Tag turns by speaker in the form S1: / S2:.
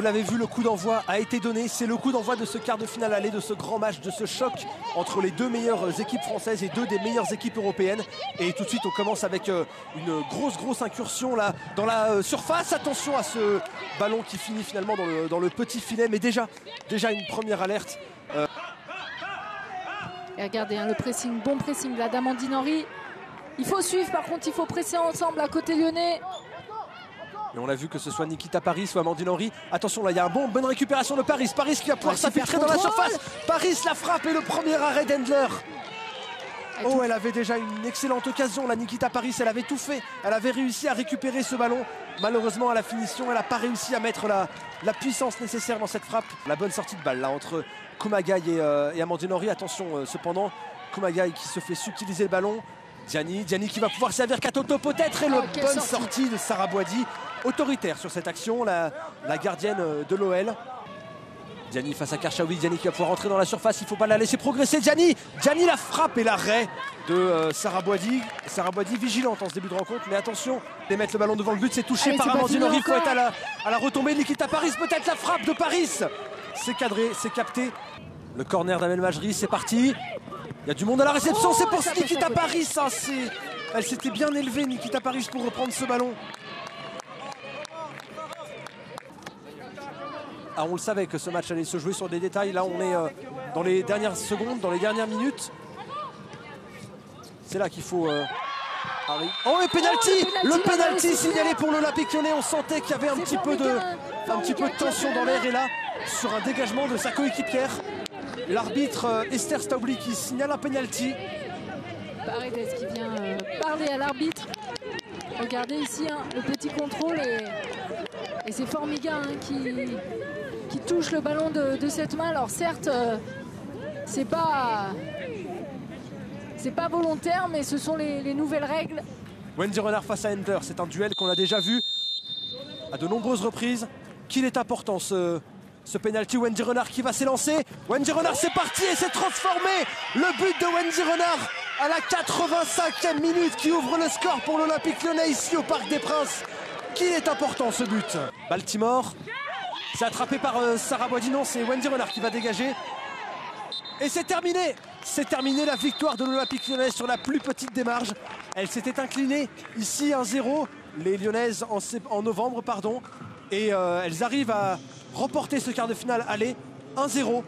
S1: l'avez vu, le coup d'envoi a été donné. C'est le coup d'envoi de ce quart de finale aller, de ce grand match, de ce choc entre les deux meilleures équipes françaises et deux des meilleures équipes européennes. Et tout de suite, on commence avec une grosse incursion là dans la surface. Attention à ce ballon qui finit finalement dans le petit filet. Mais déjà une première alerte.
S2: Et regardez, hein, le pressing, bon pressing là d'Amandine Henry. Il faut suivre, par contre, il faut presser ensemble à côté lyonnais.
S1: Et on l'a vu, que ce soit Nikita Parris ou Amandine Henry. Attention, là, il y a une bonne récupération de Parris. Parris qui va pouvoir s'infiltrer dans la surface. Parris la frappe et le premier arrêt d'Endler. Oh, elle avait déjà une excellente occasion. La Nikita Parris, elle avait tout fait. Elle avait réussi à récupérer ce ballon. Malheureusement, à la finition, elle n'a pas réussi à mettre la puissance nécessaire dans cette frappe. La bonne sortie de balle, là, entre Kumagai et Amandine Henry. Attention, cependant, Kumagai qui se fait subtiliser le ballon. Diani qui va pouvoir servir Katoto peut-être. Et la bonne sortie de Sarah Boidi. Autoritaire sur cette action, la gardienne de l'OL. Diani face à Karchaoui. Diani qui va pouvoir rentrer dans la surface. Il ne faut pas la laisser progresser. Diani la frappe et l'arrêt de Sarah Boidi. Sarah Boidi vigilante en ce début de rencontre. Mais attention, de mettre le ballon devant le but. C'est touché par Amandine Henry. Il faut être à la retombée. Nikita Parris, peut-être la frappe de Parris. C'est cadré, c'est capté. Le corner d'Amel Majri, c'est parti. Il y a du monde à la réception. C'est pour Nikita Parris. Hein, elle s'était bien élevée, Nikita Parris, pour reprendre ce ballon. Ah, on le savait que ce match allait se jouer sur des détails. Là, on est dans les dernières secondes, dans les dernières minutes. C'est là qu'il faut... Oh, le pénalty! Le pénalty signalé pour l'Olympique Lyonnais. On sentait qu'il y avait un petit peu de tension dans l'air. Et là, sur un dégagement de sa coéquipière, l'arbitre Esther Staubli qui signale un pénalty.
S2: Paredes qui vient parler à l'arbitre. Regardez ici, hein, le petit contrôle et c'est Formiga, hein, qui touche le ballon de cette main. Alors certes, c'est pas volontaire, mais ce sont les nouvelles règles.
S1: Wendy Renard face à Endler, c'est un duel qu'on a déjà vu à de nombreuses reprises. Qu'il est important ce penalty. Wendy Renard qui va s'élancer. Wendy Renard, c'est parti et c'est transformé. Le but de Wendy Renard à la 85e minute qui ouvre le score pour l'Olympique Lyonnais ici au Parc des Princes. Qu'il est important ce but. Baltimore, c'est attrapé par Sarah Boidi. Non, c'est Wendy Renard qui va dégager. Et c'est terminé. C'est terminé, la victoire de l'Olympique Lyonnais sur la plus petite des marges. Elle s'était inclinée ici 1-0. Les Lyonnaises en novembre, pardon. Et elles arrivent à remporter ce quart de finale aller 1-0.